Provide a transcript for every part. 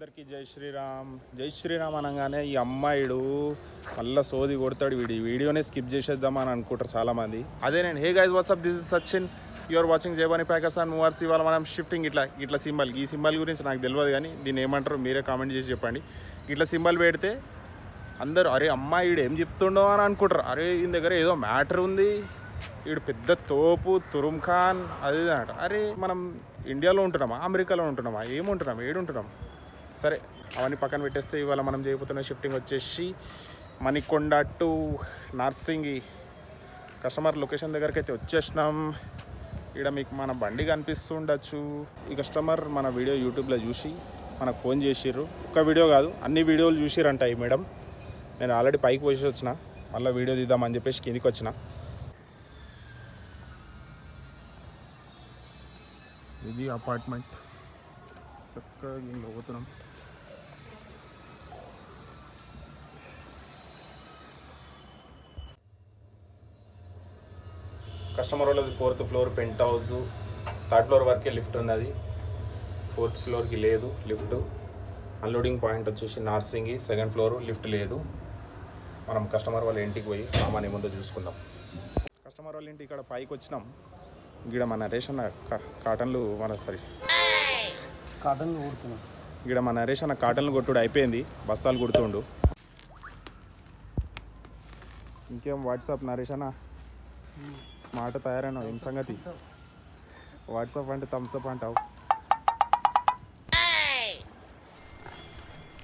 అందరికీ జై శ్రీరామ్ అనగానే ఈ అమ్మాయిడు మళ్ళీ సోది కొడతాడు. వీడియోనే స్కిప్ చేసేద్దామని అనుకుంటారు చాలామంది. అదే నేను hey guys what's up this is Sachin you're watching Jaivani packers and movers. ఇవాళ మనం షిఫ్టింగ్ ఇట్లా సింబల్, ఈ సింబల్ గురించి నాకు తెలియదు కానీ దీన్ని ఏమంటారు మీరే కామెంట్ చేసి చెప్పండి. ఇట్లా సింబల్ పెడితే అందరూ అరే అమ్మాయి వీడు ఏం చెప్తుండో అని అనుకుంటారు. అరే ఈయన దగ్గర ఏదో మ్యాటర్ ఉంది, వీడు పెద్ద తోపు తురుమ్ ఖాన్ అది అంట. అరే మనం ఇండియాలో ఉంటున్నామా, అమెరికాలో ఉంటున్నామా, ఏముంటున్నాం, ఏడుంటున్నాం? సరే అవన్నీ పక్కన పెట్టేస్తే ఇవాళ మనం చేయబోతున్న షిఫ్టింగ్ వచ్చేసి Manikonda to Narsingi customer location దగ్గరికి అయితే వచ్చేసినాం. ఇక్కడ మీకు మన బండి కనిపిస్తుండొచ్చు. ఈ కస్టమర్ మన వీడియో యూట్యూబ్లో చూసి మనకు ఫోన్ చేసిర్రు. ఒక్క వీడియో కాదు అన్ని వీడియోలు చూసిరంట ఈ మేడం. నేను ఆల్రెడీ పైకి పోసి వచ్చిన, మళ్ళీ వీడియో తీద్దామని చెప్పేసి కిందికి వచ్చిన. ఇది అపార్ట్మెంట్, చక్కగా దీనిలో పోతున్నాం. కస్టమర్ వాళ్ళది 4th floor penthouse, 3rd floor వరకే లిఫ్ట్ ఉన్నది, 4th ఫ్లోర్కి లేదు లిఫ్ట్. అన్లోడింగ్ పాయింట్ వచ్చేసి నార్సింగి 2nd ఫ్లోర్, లిఫ్ట్ లేదు. మనం కస్టమర్ వాళ్ళ ఇంటికి పోయి సామాన్ ఏముందో చూసుకుందాం. కస్టమర్ వాళ్ళ ఇంటి ఇక్కడ పైకి వచ్చినాం. ఇక్కడ మన రేషన్ కాటన్లు కొడుతున్నాం. ఇక్కడ మన రేషన్ కాటన్లు కొట్టుడు అయిపోయింది, బస్తాలు కుడుతుండు. ఇంకేం వాట్సాప్ నరేషనా మాట తయారైనా ఏం సంగతి? వాట్సాప్ అంటే థమ్స్అప్ అంటావు.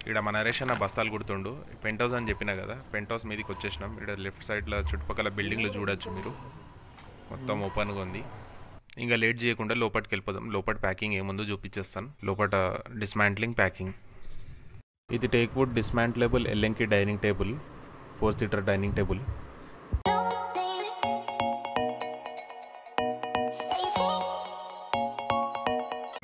ఇక్కడ మన నరేష్ అన్న బస్తాలు కుడుతుండు. పెంట్ హౌస్ అని చెప్పినా కదా, పెంట్ హౌస్ మీదకి వచ్చేసినాం. ఇక్కడ లెఫ్ట్ సైడ్లో చుట్టుపక్కల బిల్డింగ్లు చూడొచ్చు మీరు, మొత్తం ఓపెన్గా ఉంది. ఇంకా లేట్ చేయకుండా లోపలికి వెళ్ళిపోదాం. లోపల ప్యాకింగ్ ఏముందో చూపించేస్తాను. లోపల డిస్మాంట్లింగ్ ప్యాకింగ్. ఇది టేక్వుడ్ డిస్మాంట్లబుల్ ఎల్ఎంకి dining table, 4 seater dining table.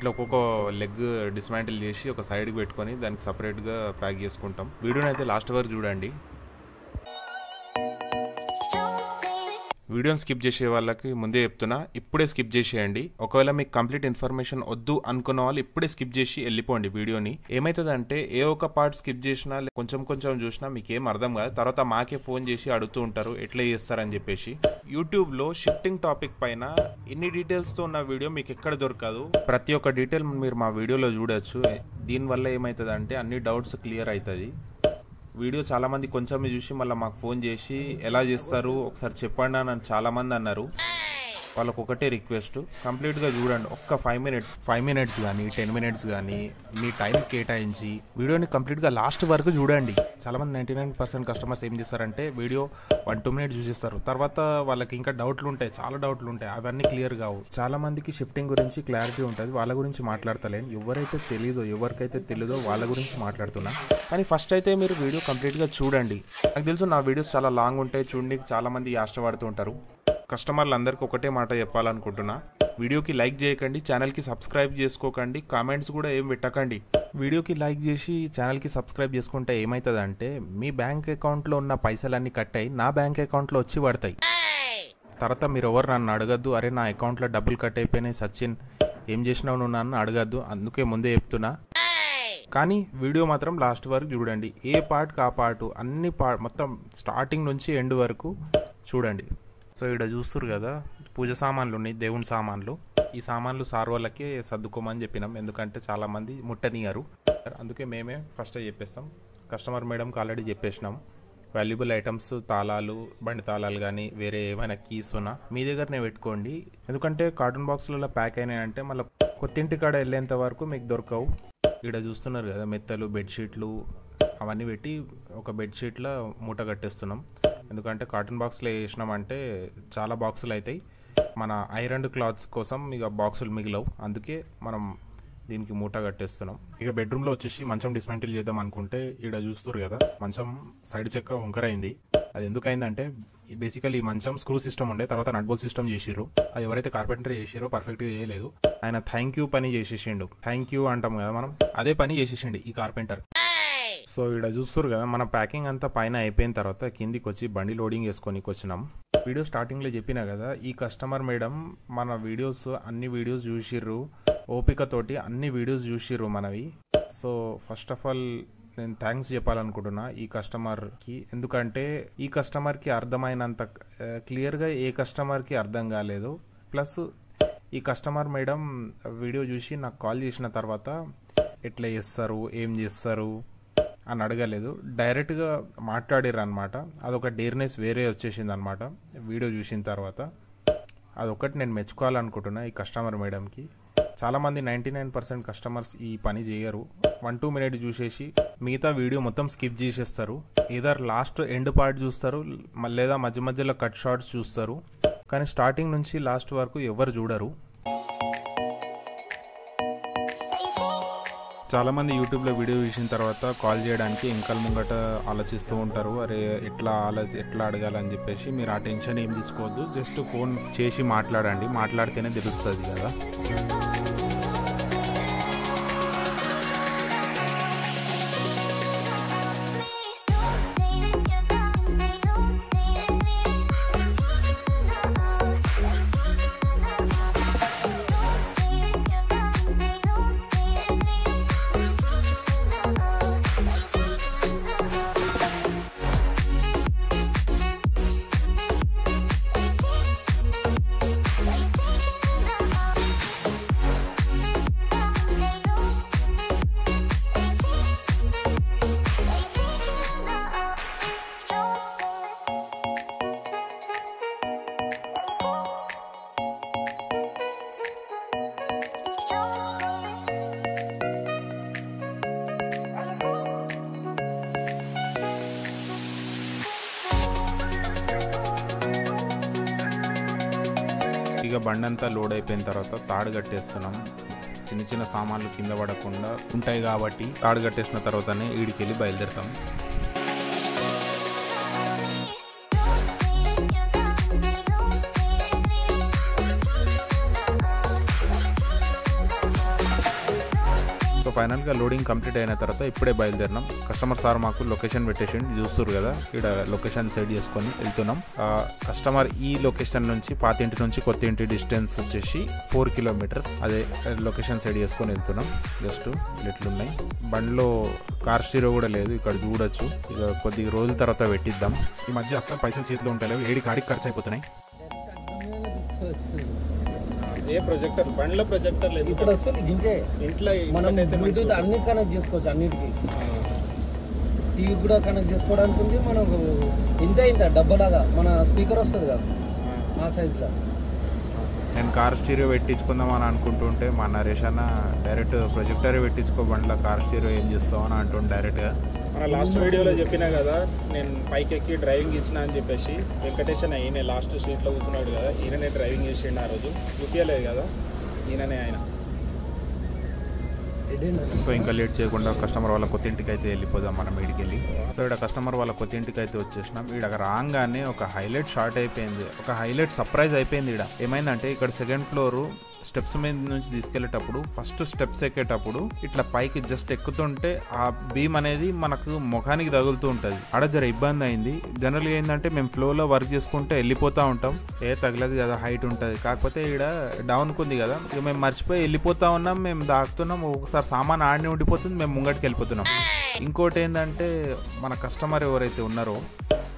ఇట్లా ఒక్కొక్క లెగ్ డిస్మాంటిల్ చేసి ఒక సైడ్కి పెట్టుకొని దానికి సపరేట్గా ప్యాక్ చేసుకుంటాం. వీడియోని అయితే లాస్ట్ వరకు చూడండి. వీడియోని స్కిప్ చేసే వాళ్ళకి ముందే చెప్తున్నా, ఇప్పుడే స్కిప్ చేసేయండి. ఒకవేళ మీకు కంప్లీట్ ఇన్ఫర్మేషన్ వద్దు అనుకున్న వాళ్ళు ఇప్పుడే స్కిప్ చేసి వెళ్ళిపోండి. వీడియోని ఏమవుతుందంటే ఏ ఒక్క పార్ట్ స్కిప్ చేసినా కొంచెం చూసినా మీకు ఏం అర్థం కాదు. తర్వాత మాకే ఫోన్ చేసి అడుగుతూ ఉంటారు ఎట్లా చేస్తారని చెప్పేసి. యూట్యూబ్లో షిఫ్టింగ్ టాపిక్ పైన ఇన్ని డీటెయిల్స్తో ఉన్న వీడియో మీకు ఎక్కడ దొరకదు. ప్రతి ఒక్క డీటెయిల్ మీరు మా వీడియోలో చూడొచ్చు. దీనివల్ల ఏమవుతుందంటే అన్ని డౌట్స్ క్లియర్ అవుతుంది. వీడియో చాలామంది కొంచెం చూసి మళ్ళీ మాకు ఫోన్ చేసి ఎలా చేస్తారు ఒకసారి చెప్పండి అని చాలామంది అన్నారు. వాళ్ళకు ఒకటే రిక్వెస్ట్, కంప్లీట్గా చూడండి. ఒక్క 5 మినిట్స్ కానీ 10 మినిట్స్ కానీ మీ టైం కేటాయించి వీడియోని కంప్లీట్గా లాస్ట్ వరకు చూడండి. చాలామంది 99% కస్టమర్స్ ఏం చేస్తారంటే వీడియో 1-2 మినిట్స్ చూసేస్తారు. తర్వాత వాళ్ళకి ఇంకా డౌట్లు ఉంటాయి, చాలా డౌట్లు ఉంటాయి, అవన్నీ క్లియర్ కావు. చాలామందికి షిఫ్టింగ్ గురించి క్లారిటీ ఉంటుంది, వాళ్ళ గురించి మాట్లాడతలేను. ఎవరికైతే తెలీదో వాళ్ళ గురించి మాట్లాడుతున్నా. కానీ ఫస్ట్ అయితే మీరు వీడియో కంప్లీట్గా చూడండి. నాకు తెలుసు నా వీడియోస్ చాలా లాంగ్ ఉంటాయి, చూడండి చాలామంది ఆశపడుతూ ఉంటారు. కస్టమర్లు అందరికీ ఒకటే మాట చెప్పాలనుకుంటున్నా, వీడియోకి లైక్ చేయకండి, ఛానల్కి సబ్స్క్రైబ్ చేసుకోకండి, కామెంట్స్ కూడా ఏం పెట్టకండి. వీడియోకి లైక్ చేసి ఛానల్కి సబ్స్క్రైబ్ చేసుకుంటే ఏమవుతుందంటే మీ బ్యాంక్ అకౌంట్లో ఉన్న పైసలన్నీ కట్ అయ్యి నా బ్యాంక్ అకౌంట్లో వచ్చి పడతాయి. తర్వాత మీరు ఎవరు నన్ను అడగద్దు, అరే నా అకౌంట్లో డబ్బులు కట్ అయిపోయినాయి సచిన్ ఏం చేసినావు నువ్వు నన్ను అడగద్దు. అందుకే ముందే చెప్తున్నా. కానీ వీడియో మాత్రం లాస్ట్ వరకు చూడండి. ఏ పార్ట్ కా పార్ట్ అన్ని మొత్తం స్టార్టింగ్ నుంచి ఎండ్ వరకు చూడండి. సో ఇక్కడ చూస్తున్నారు కదా, పూజ సామాన్లు ఉన్నాయి, దేవుని సామాన్లు. ఈ సామాన్లు సార్ వాళ్ళకే సర్దుకోమని చెప్పినాం, ఎందుకంటే చాలామంది ముట్టనియరు. అందుకే మేమే ఫస్ట్ చెప్పేస్తాం. కస్టమర్ మేడంకి ఆల్రెడీ చెప్పేసినాం. వాల్యుబుల్ ఐటమ్స్, తాళాలు, బండి తాళాలు కానీ వేరే ఏమైనా కీస్ ఉన్నా మీ దగ్గరనే పెట్టుకోండి. ఎందుకంటే కార్టూన్ బాక్స్లలో ప్యాక్ అయినాయంటే మళ్ళీ కొత్తింటి కాడ వెళ్ళేంత వరకు మీకు దొరకవు. ఇక్కడ చూస్తున్నారు కదా మెత్తలు, బెడ్షీట్లు అవన్నీ పెట్టి ఒక బెడ్షీట్లో మూట కట్టేస్తున్నాం. ఎందుకంటే కాటన్ బాక్స్లో వేసినామంటే చాలా బాక్సులు అవుతాయి. మన ఐరన్ క్లాత్స్ కోసం ఇక బాక్సులు మిగిలవు, అందుకే మనం దీనికి మూట కట్టేస్తున్నాం. ఇక బెడ్రూమ్లో వచ్చేసి మంచం డిస్మాంటిల్ చేద్దాం అనుకుంటే ఇక్కడ చూస్తారు కదా, మంచం సైడ్ చెక్క వంకరైంది. అది ఎందుకైందంటే బేసికల్ ఈ మంచం స్క్రూ సిస్టమ్ ఉండే, తర్వాత నట్బోల్ సిస్టమ్ చేసిర్రు. అది ఎవరైతే కార్పెంటర్ చేసిరో పర్ఫెక్ట్గా చేయలేదు. ఆయన థ్యాంక్ యూ పని చేసేసిండు. థ్యాంక్ యూ అంటాం కదా మనం, అదే పని చేసేసిండు ఈ కార్పెంటర్. సో ఇక్కడ చూస్తారు కదా, మన ప్యాకింగ్ అంతా పైన అయిపోయిన తర్వాత కిందికి వచ్చి బండి లోడింగ్ వేసుకొని వచ్చినాం. వీడియో స్టార్టింగ్లో చెప్పినా కదా, ఈ కస్టమర్ మేడం మన వీడియోస్ అన్ని వీడియోస్ చూసిర్రు, ఓపికతోటి అన్ని వీడియోస్ చూసిర్రు మనవి. సో ఫస్ట్ ఆఫ్ ఆల్ నేను థ్యాంక్స్ చెప్పాలనుకుంటున్నా ఈ కస్టమర్కి. ఎందుకంటే ఈ కస్టమర్కి అర్థమైనంత క్లియర్గా ఏ కస్టమర్కి అర్థం కాలేదు. ప్లస్ ఈ కస్టమర్ మేడం వీడియో చూసి నాకు కాల్ చేసిన తర్వాత ఎట్లా చేస్తారు, ఏం చేస్తారు అని అడగలేదు, డైరెక్ట్గా మాట్లాడారు అనమాట. అదొక డేర్నెస్ వేరే వచ్చేసింది అనమాట వీడియో చూసిన తర్వాత. అదొకటి నేను మెచ్చుకోవాలనుకుంటున్నా ఈ కస్టమర్ మేడంకి. చాలామంది 99% కస్టమర్స్ ఈ పని చేయరు. 1-2 మినిట్ చూసేసి మిగతా వీడియో మొత్తం స్కిప్ చేసేస్తారు. ఏదర్ లాస్ట్ ఎండ్ పార్ట్ చూస్తారు, లేదా మధ్య మధ్యలో కట్ షార్ట్స్ చూస్తారు, కానీ స్టార్టింగ్ నుంచి లాస్ట్ వరకు ఎవరు చూడరు. చాలామంది యూట్యూబ్లో వీడియో చూసిన తర్వాత కాల్ చేయడానికి ఇంకా ముంగట ఆలోచిస్తూ ఉంటారు, అరే ఎట్లా అడగాలని చెప్పేసి. మీరు ఆ టెన్షన్ ఏం తీసుకోవద్దు, జస్ట్ ఫోన్ చేసి మాట్లాడండి, మాట్లాడితేనే తెలుస్తుంది కదా. ఇక బండి అంతా లోడ్ అయిపోయిన తర్వాత తాడు కట్టేస్తున్నాం. చిన్న చిన్న సామాన్లు కింద పడకుండా ఉంటాయి కాబట్టి తాడు కట్టేసిన తర్వాతనే ఈడికెళ్ళి బయలుదేరుతాం. ఫైనల్గా లోడింగ్ కంప్లీట్ అయిన తర్వాత ఇప్పుడే బయలుదేరినాం. కస్టమర్ సార్ మాకు లొకేషన్ పెట్టేసిండి, చూస్తారు కదా, ఇక్కడ లొకేషన్ సెట్ చేసుకొని వెళ్తున్నాం. కస్టమర్ ఈ లొకేషన్ నుంచి పాతింటి నుంచి కొత్త ఇంటి డిస్టెన్స్ వచ్చేసి 4 కిలోమీటర్స్. అదే లొకేషన్ సెట్ చేసుకొని వెళ్తున్నాం. జస్ట్ ఎట్లున్నాయి బండిలో కార్ స్టీరో కూడా లేదు, ఇక్కడ చూడొచ్చు. ఇక కొద్ది రోజుల తర్వాత పెట్టిద్దాం. ఈ మధ్య అస్సలు పైసలు చేతిలో ఉంటాయి, ఏడి కాడికి ఖర్చు అయిపోతున్నాయి. ఏ ప్రొజెక్టర్ బండ్లో ప్రొజెక్టర్ లేదు ఇప్పుడు వస్తుంది. ఇంతే ఇంట్లో మనం బ్లూటూత్ అన్ని కనెక్ట్ చేసుకోవచ్చు, అన్నిటికీ టీవీ కూడా కనెక్ట్ చేసుకోవడానికి ఉంది. మనకు ఇంత డబ్బలాగా మన స్పీకర్ వస్తుంది కదా ఆ సైజులో. నేను కార్ స్టీరియో పెట్టించుకుందామని అనుకుంటుంటే మా నరేష్ అన్న డైరెక్ట్ ప్రొజెక్టరే పెట్టించుకో బండ్లో కార్ స్టీరియో ఏం చేస్తామని అంటుండే డైరెక్ట్గా. మన లాస్ట్ వీడియోలో చెప్పినా కదా, నేను పైకి ఎక్కి డ్రైవింగ్ ఇచ్చిన అని చెప్పేసి. వెంకటేషన్ ఈయన లాస్ట్ సీట్లో కూర్చున్నాడు కదా, ఈయననే డ్రైవింగ్ చేసిండు ఆ రోజు, చూపించలేదు కదా, ఈయననే ఆయన. సో ఇంకా లేట్ చేయకుండా కస్టమర్ వాళ్ళ కొత్త ఇంటికి అయితే వెళ్ళిపోదాం మనం ఈడికెళ్ళి. సో ఇక్కడ కస్టమర్ వాళ్ళ కొత్త ఇంటికి అయితే వచ్చేసినాం. ఇక్కడ రాగానే ఒక హైలైట్ షార్ట్ అయిపోయింది, ఒక హైలైట్ సర్ప్రైజ్ అయిపోయింది. ఇక్కడ ఏమైందంటే ఇక్కడ సెకండ్ ఫ్లోర్ స్టెప్స్ మీద నుంచి తీసుకెళ్లేటప్పుడు ఫస్ట్ స్టెప్స్ ఎక్కేటప్పుడు ఇట్లా పైకి జస్ట్ ఎక్కుతుంటే ఆ బీమ్ అనేది మనకు ముఖానికి తగులుతూ ఉంటుంది. ఆడ జర ఇబ్బంది అయింది. జనరల్గా ఏంటంటే మేము ఫ్లోలో వర్క్ చేసుకుంటే వెళ్ళిపోతూ ఉంటాం, తగలదు కదా, హైట్ ఉంటుంది. కాకపోతే ఇక్కడ డౌన్కి ఉంది కదా, ఇక మేము మర్చిపోయి వెళ్ళిపోతా ఉన్నాం. మేము దాక్కుతున్నాం, ఒకసారి సామాన్ ఆడనే ఉండిపోతుంది, మేము ముంగటికి వెళ్ళిపోతున్నాం. ఇంకోటి ఏంటంటే మన కస్టమర్ ఎవరైతే ఉన్నారో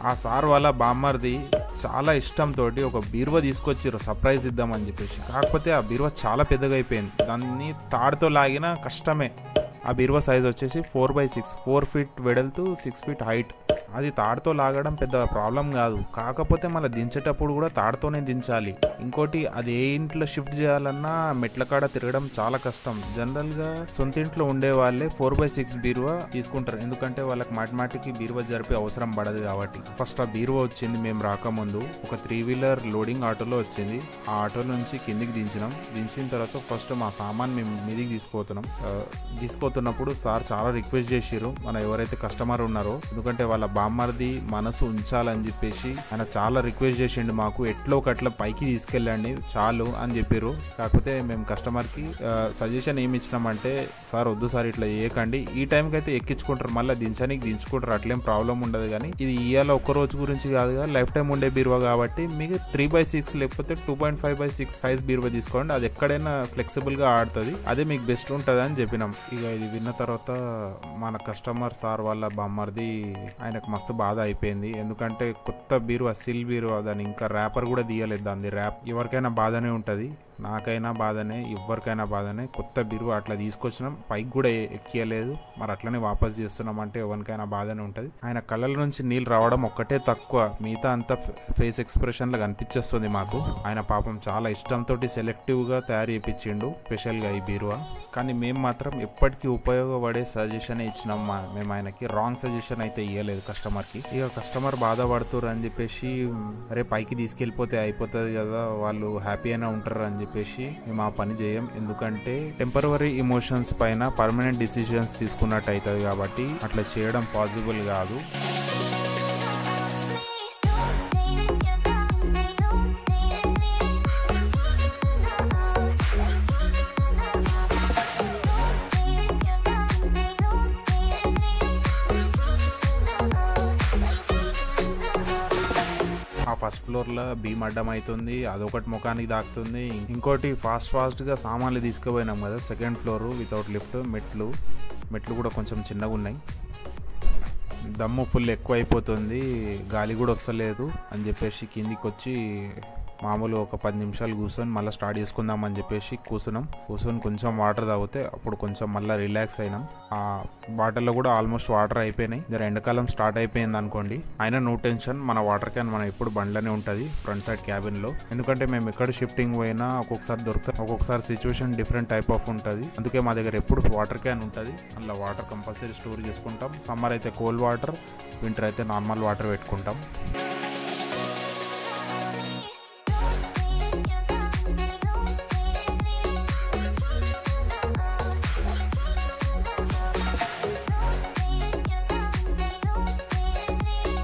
ఆ సార్ వాళ్ళ బామ్మర్ది చాలా ఇష్టంతో ఒక బీరువా తీసుకొచ్చిర్రు సర్ప్రైజ్ ఇద్దామని చెప్పేసి. కాకపోతే ఆ బీరువా చాలా పెద్దగా అయిపోయింది, దాన్ని తాడుతో లాగిన కష్టమే. ఆ బీరువా సైజ్ వచ్చేసి 4x6, 4 ఫీట్ వెడల్తు, 6 ఫీట్ హైట్. అది తాడుతో లాగడం పెద్ద ప్రాబ్లం కాదు, కాకపోతే మళ్ళీ దించేటప్పుడు కూడా తాడుతోనే దించాలి. ఇంకోటి అది ఏ ఇంట్లో షిఫ్ట్ చేయాలన్నా మెట్ల కాడ తిరగడం చాలా కష్టం. జనరల్గా సొంత ఇంట్లో ఉండే వాళ్ళే 4x6 బీరువా తీసుకుంటారు, ఎందుకంటే వాళ్ళకి మాటిమాటికి బీరువా జరిపే అవసరం పడదు కాబట్టి. ఫస్ట్ ఆ బీరువా వచ్చింది మేము రాకముందు, ఒక 3 వీలర్ లోడింగ్ ఆటోలో వచ్చింది. ఆ ఆటో నుంచి కిందికి దించినాం. దించిన తర్వాత ఫస్ట్ మా సామాన్ మేము మీదికి తీసుకుపోతున్నప్పుడు సార్ చాలా రిక్వెస్ట్ చేసిర్రు మన ఎవరైతే కస్టమర్ ఉన్నారో, ఎందుకంటే వాళ్ళ బామ్మర్ది మనసు ఉంచాలని చెప్పేసి ఆయన చాలా రిక్వెస్ట్ చేసిండు మాకు, ఎట్లో ఒకట్లా పైకి తీసుకెళ్ళండి చాలు అని చెప్పారు. కాకపోతే మేము కస్టమర్కి సజెషన్ ఏమి ఇచ్చినామంటే, సార్ వద్దు సార్ ఇట్లా చేయకండి, ఈ టైంకి అయితే ఎక్కించుకుంటారు, మళ్ళీ దించుకుంటారు, అట్లేం ప్రాబ్లం ఉండదు. కానీ ఇది ఇవాళ ఒక్క రోజు గురించి కాదు కదా, లైఫ్ టైం ఉండే బీరువా కాబట్టి మీకు 3x6 లేకపోతే 2.5x6 సైజ్ బీరువా తీసుకోండి, అది ఎక్కడైనా ఫ్లెక్సిబుల్గా ఆడుతుంది, అదే మీకు బెస్ట్ ఉంటుంది అని చెప్పినాం. ఇక ఇది ఇది విన్న తర్వాత మన కస్టమర్ సార్ వాళ్ళ బామ్మర్ది ఆయనకు మస్తు బాధ అయిపోయింది. ఎందుకంటే కొత్త బీరువా, సిల్ బీరువా, దాని ఇంకా ర్యాపర్ కూడా తీయలేదు. దాన్ని ర్యాప్ ఎవరికైనా బాధనే ఉంటుంది, నాకైనా బాధనే, ఎవరికైనా బాధనే. కొత్త బీరువా అట్లా తీసుకొచ్చినాం, పైకి కూడా ఎక్కియలేదు, మరి అట్లనే వాపస్ చేస్తున్నాం అంటే ఎవరికైనా బాధనే ఉంటుంది. ఆయన కళ్ళ నుంచి నీళ్ళు రావడం ఒక్కటే తక్కువ, మిగతా అంతా ఫేస్ ఎక్స్ప్రెషన్లో కనిపించేస్తుంది మాకు. ఆయన పాపం చాలా ఇష్టంతో సెలెక్టివ్గా తయారు చేయించిండు స్పెషల్గా ఈ బీరువా. కానీ మేము మాత్రం ఎప్పటికీ ఉపయోగపడే సజెషన్ ఇచ్చినాం. మేము ఆయనకి రాంగ్ సజెషన్ అయితే ఇవ్వలేదు కస్టమర్కి. ఇక కస్టమర్ బాధపడుతున్నారు అని చెప్పేసి అరే పైకి తీసుకెళ్ళిపోతే అయిపోతుంది కదా, వాళ్ళు హ్యాపీ అయినా ఉంటారు అని చెప్పేసి మేము ఆ పని చేయం. ఎందుకంటే టెంపరవరీ ఇమోషన్స్ పైన పర్మనెంట్ డిసిషన్స్ తీసుకున్నట్టు అవుతుంది కాబట్టి అట్లా చేయడం పాసిబుల్ కాదు. ఆ ఫస్ట్ ఫ్లోర్లో బీమ్ అడ్డం అవుతుంది, అదొకటి ముఖానికి దాకుతుంది. ఇంకోటి ఫాస్ట్గా సామాన్లు తీసుకుపోయినాం కదా, సెకండ్ ఫ్లోర్ వితౌట్ లిఫ్ట్. మెట్లు కూడా కొంచెం చిన్నగా ఉన్నాయి. దమ్ము ఫుల్ ఎక్కువ అయిపోతుంది, గాలి కూడా వస్తలేదు అని చెప్పేసి కిందికి వచ్చి మామూలు ఒక 10 నిమిషాలు కూర్చొని మళ్ళీ స్టార్ట్ చేసుకుందాం అని చెప్పేసి కూర్చొని కొంచెం వాటర్ తాగితే అప్పుడు కొంచెం మళ్ళీ రిలాక్స్ అయినాం. ఆ బాటిల్లో కూడా ఆల్మోస్ట్ వాటర్ అయిపోయినాయి. ఎండాకాలం స్టార్ట్ అయిపోయింది అనుకోండి, అయినా నో టెన్షన్, మన వాటర్ క్యాన్ మనం ఎప్పుడు బండ్లోనే ఉంటుంది ఫ్రంట్ సైడ్ క్యాబిన్లో. ఎందుకంటే మేము ఎక్కడ షిఫ్టింగ్ పోయినా ఒక్కొక్కసారి దొరుకుతాయి, ఒక్కొక్కసారి సిచ్యువేషన్ డిఫరెంట్ టైప్ ఆఫ్ ఉంటుంది. అందుకే మా దగ్గర ఎప్పుడు వాటర్ క్యాన్ ఉంటుంది, అందులో వాటర్ కంపల్సరీ స్టోర్ చేసుకుంటాం. సమ్మర్ అయితే కోల్డ్ వాటర్, వింటర్ అయితే నార్మల్ వాటర్ పెట్టుకుంటాం.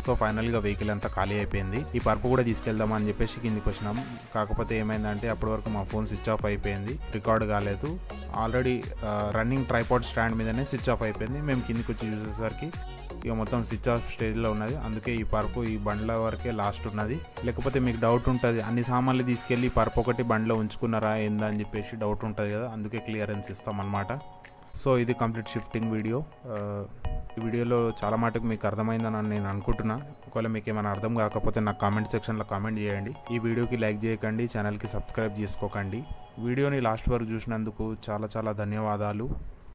సో ఫైనల్గా వెహికల్ అంతా ఖాళీ అయిపోయింది. ఈ పర్పు కూడా తీసుకెళ్దామా అని చెప్పేసి కిందికి వచ్చినాం. కాకపోతే ఏమైందంటే అప్పటి వరకు మా ఫోన్ స్విచ్ ఆఫ్ అయిపోయింది, రికార్డ్ కాలేదు. ఆల్రెడీ రన్నింగ్ ట్రైపాడ్ స్టాండ్ మీదనే స్విచ్ ఆఫ్ అయిపోయింది. మేము కిందికి వచ్చి చూసేసరికి ఇక మొత్తం స్విచ్ ఆఫ్ స్టేజ్లో ఉన్నది. అందుకే ఈ పర్పు ఈ బండ్ల వరకే లాస్ట్ ఉన్నది. లేకపోతే మీకు డౌట్ ఉంటుంది, అన్ని సామాన్లు తీసుకెళ్ళి పర్పు ఒకటి బండ్లో ఉంచుకున్నారా ఏందా అని చెప్పేసి డౌట్ ఉంటుంది కదా, అందుకే క్లియరెన్స్ ఇస్తాం అన్నమాట. సో ఇది కంప్లీట్ షిఫ్టింగ్ వీడియో. ఈ వీడియోలో చాలా మటుకు మీకు అర్థమైందని నేను అనుకుంటున్నా. ఒకవేళ మీకు ఏమైనా అర్థం కాకపోతే నాకు కామెంట్ సెక్షన్లో కామెంట్ చేయండి. ఈ వీడియోకి లైక్ చేయకండి, ఛానల్కి సబ్స్క్రైబ్ చేసుకోకండి. వీడియోని లాస్ట్ వరకు చూసినందుకు చాలా చాలా ధన్యవాదాలు.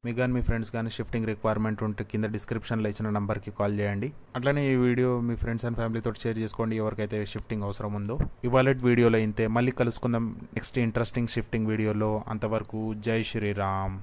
మీకు కానీ మీ ఫ్రెండ్స్ కానీ షిఫ్టింగ్ రిక్వైర్మెంట్ ఉంటే కింద డిస్క్రిప్షన్లో ఇచ్చిన నెంబర్కి కాల్ చేయండి. అట్లనే ఈ వీడియో మీ ఫ్రెండ్స్ అండ్ ఫ్యామిలీతో షేర్ చేసుకోండి ఎవరికైతే షిఫ్టింగ్ అవసరం ఉందో. ఇవాళ వీడియోలో ఇంతే, మళ్ళీ కలుసుకుందాం నెక్స్ట్ ఇంట్రెస్టింగ్ షిఫ్టింగ్ వీడియోలో. అంతవరకు జై శ్రీరామ్.